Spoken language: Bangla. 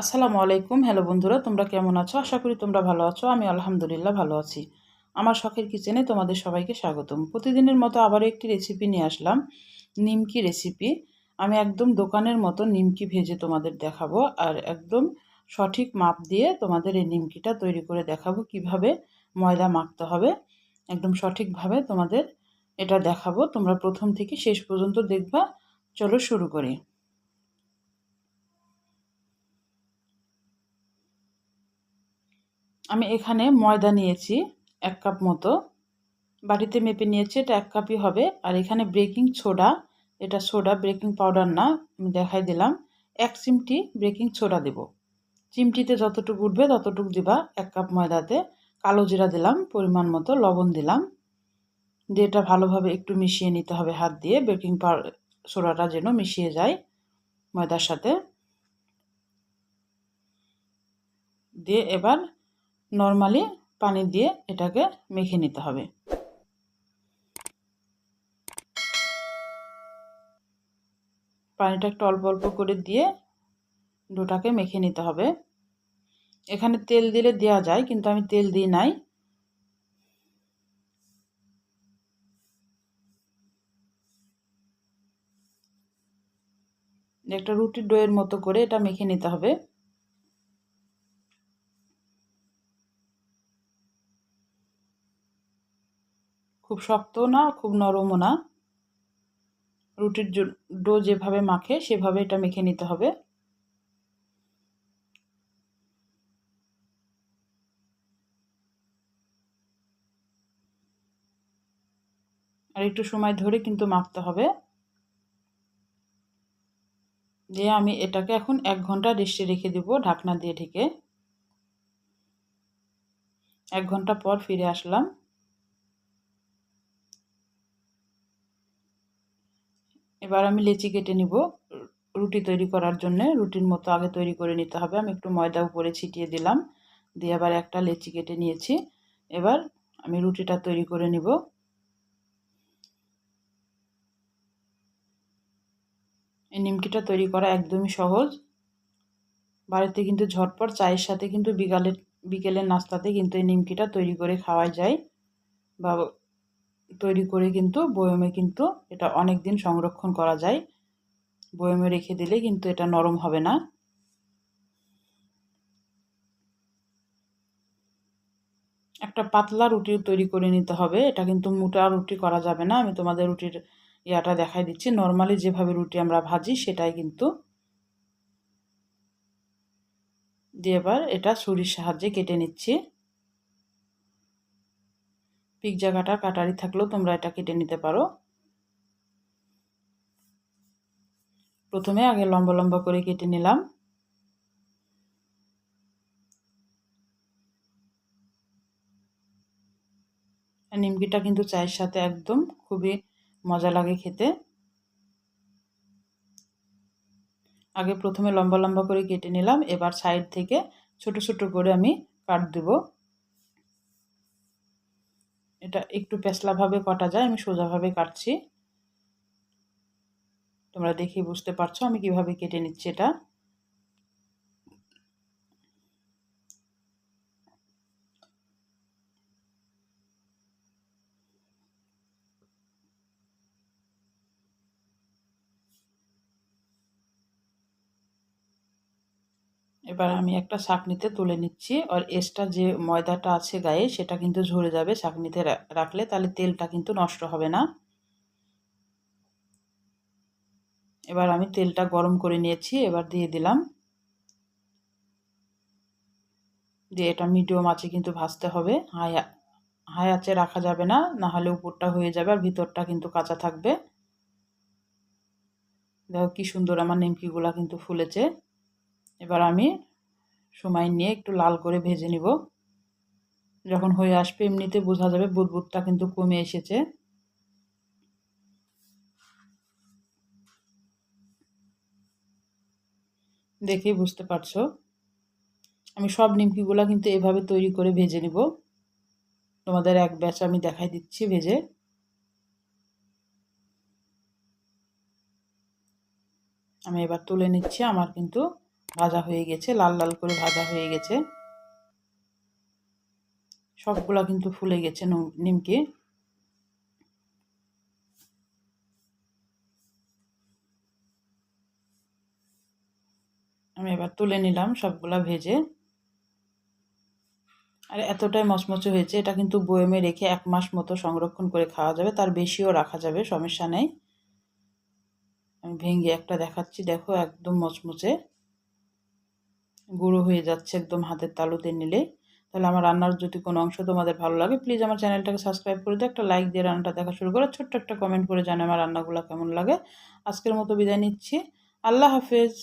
আসসালামু আলাইকুম। হ্যালো বন্ধুরা, তোমরা কেমন আছো? আশা করি তোমরা ভালো আছো। আমি আলহামদুলিল্লাহ ভালো আছি। আমার শখের কিচেনে তোমাদের সবাইকে স্বাগতম। প্রতিদিনের মতো আবারও একটি রেসিপি নিয়ে আসলাম, নিমকি রেসিপি। আমি একদম দোকানের মতো নিমকি ভেজে তোমাদের দেখাবো, আর একদম সঠিক মাপ দিয়ে তোমাদের এই নিমকিটা তৈরি করে দেখাবো কিভাবে ময়দা মাখতে হবে। একদম সঠিকভাবে তোমাদের এটা দেখাবো। তোমরা প্রথম থেকে শেষ পর্যন্ত দেখবা। চলো শুরু করি। আমি এখানে ময়দা নিয়েছি ১ কাপ মতো। বাটিতে মেপে নিয়েছি, এটা ১ কাপই হবে। আর এখানে বেকিং সোডা, এটা সোডা, বেকিং পাউডার না, আমি দেখাই দিলাম। ১ চিমটি বেকিং সোডা দেব। চিমটিতে যতটুকু উঠবে ততটুকু দিবা ১ কাপ ময়দাতে। কালো জিরা দিলাম, পরিমাণ মতো লবণ দিলাম। দিয়ে এটা ভালোভাবে একটু মিশিয়ে নিতে হবে হাত দিয়ে, বেকিং সোডাটা যেন মিশিয়ে যায় ময়দার সাথে। দিয়ে এবার নরমালি পানি দিয়ে এটাকে মেখে নিতে হবে। পানিটা একটু অল্প অল্প করে দিয়ে ডোটাকে মেখে নিতে হবে। এখানে তেল দিলে দেওয়া যায়, কিন্তু আমি তেল দিই নাই। একটা রুটির ডোয়ের মতো করে এটা মেখে নিতে হবে। খুব শক্তও না, খুব নরমও না। রুটির ডো যেভাবে মাখে সেভাবে এটা মেখে নিতে হবে। আর একটু সময় ধরে কিন্তু মাখতে হবে। দিয়ে আমি এটাকে এখন ১ ঘন্টা রেস্টে রেখে দেব, ঢাকনা দিয়ে ঢেকে। ১ ঘন্টা পর ফিরে আসলাম। এবার আমি লেচি কেটে নিব। রুটি তৈরি করার জন্য রুটির মতো আগে তৈরি করে নিতে হবে। আমি একটু ময়দা উপরে ছিটিয়ে দিলাম, দিয়ে আবার একটা লেচি কেটে নিয়েছি। এবার আমি রুটিটা তৈরি করে নিব। এই নিমকিটা তৈরি করা একদমই সহজ। বাড়িতে কিন্তু ঝটপট চায়ের সাথে কিন্তু বিকেলের নাস্তাতে কিন্তু এই নিমকিটা তৈরি করে খাওয়া যায়, বা তৈরি করে কিন্তু বয়মে কিন্তু এটা অনেক দিন সংরক্ষণ করা যায়। বয়মে রেখে দিলে কিন্তু এটা নরম হবে না। একটা পাতলা রুটি তৈরি করে নিতে হবে। এটা কিন্তু মোটা রুটি করা যাবে না। আমি তোমাদের রুটির ইয়াটা দেখাই দিচ্ছি। নর্মালি যেভাবে রুটি আমরা ভাজি সেটাই কিন্তু। দিয়ে এবার এটা ছুরির সাহায্যে কেটে নিচ্ছি। পিৎজা কাটার কাটারি থাকলেও তোমরা এটা কেটে নিতে পারো। প্রথমে আগে লম্বা লম্বা করে কেটে নিলাম। নিমকিটা কিন্তু চায়ের সাথে একদম খুবই মজা লাগে খেতে। আগে প্রথমে লম্বা লম্বা করে কেটে নিলাম, এবার সাইড থেকে ছোট ছোট করে আমি কাট দেব। এটা একটু পেছলাভাবে কাটা যায়, আমি সোজাভাবে কাটছি। তোমরা দেখে বুঝতে পারছো আমি কিভাবে কেটে নিচ্ছি এটা। এবার আমি একটা ছাঁকনিতে তুলে নিচ্ছি, আর এক্সট্রা যে ময়দাটা আছে গায়ে সেটা কিন্তু ঝরে যাবে ছাঁকনিতে রাখলে, তাহলে তেলটা কিন্তু নষ্ট হবে না। এবার আমি তেলটা গরম করে নিয়েছি, এবার দিয়ে দিলাম। দিয়ে এটা মিডিয়াম আঁচে কিন্তু ভাজতে হবে। হাই আঁচে রাখা যাবে না, না হলে উপরটা হয়ে যাবে আর ভিতরটা কিন্তু কাঁচা থাকবে। দেখো কি সুন্দর আমার নিমকিগুলা কিন্তু ফুলেছে। এবার আমি সময় নিয়ে একটু লাল করে ভেজে নিব। যখন হয়ে আসবে এমনিতে বোঝা যাবে বুদবুদটা কিন্তু কমে এসেছে। দেখেই বুঝতে পারছো। আমি সব নিমকিগুলা কিন্তু এভাবে তৈরি করে ভেজে নিব। তোমাদের এক ব্যাচ আমি দেখাই দিচ্ছি ভেজে। আমি এবার তুলে নিচ্ছি। আমার কিন্তু ভাজা হয়ে গেছে, লাল লাল করে ভাজা হয়ে গেছে। সবগুলা কিন্তু ফুলে গেছে নিমকি। আমি এবার তুলে নিলাম সবগুলা ভেজে। আর এতটাই মচমচে হয়েছে, এটা কিন্তু বয়মে রেখে 1 মাস মতো সংরক্ষণ করে খাওয়া যাবে, তার বেশিও রাখা যাবে, সমস্যা নেই। আমি ভেঙে একটা দেখাচ্ছি, দেখো একদম মচমচে গুঁড়ো হয়ে যাচ্ছে একদম হাতের তালুতে নিলে। তাহলে আমার রান্নার যদি কোনো অংশ তোমাদের ভালো লাগে, প্লিজ আমার চ্যানেলটাকে সাবস্ক্রাইব করে দিও, একটা লাইক দিয়ে রান্নাটা দেখা শুরু করো, ছোট্ট একটা কমেন্ট করে জানাও আমার রান্নাগুলো কেমন লাগে। আজকের মতো বিদায় নিচ্ছি। আল্লাহ হাফেজ।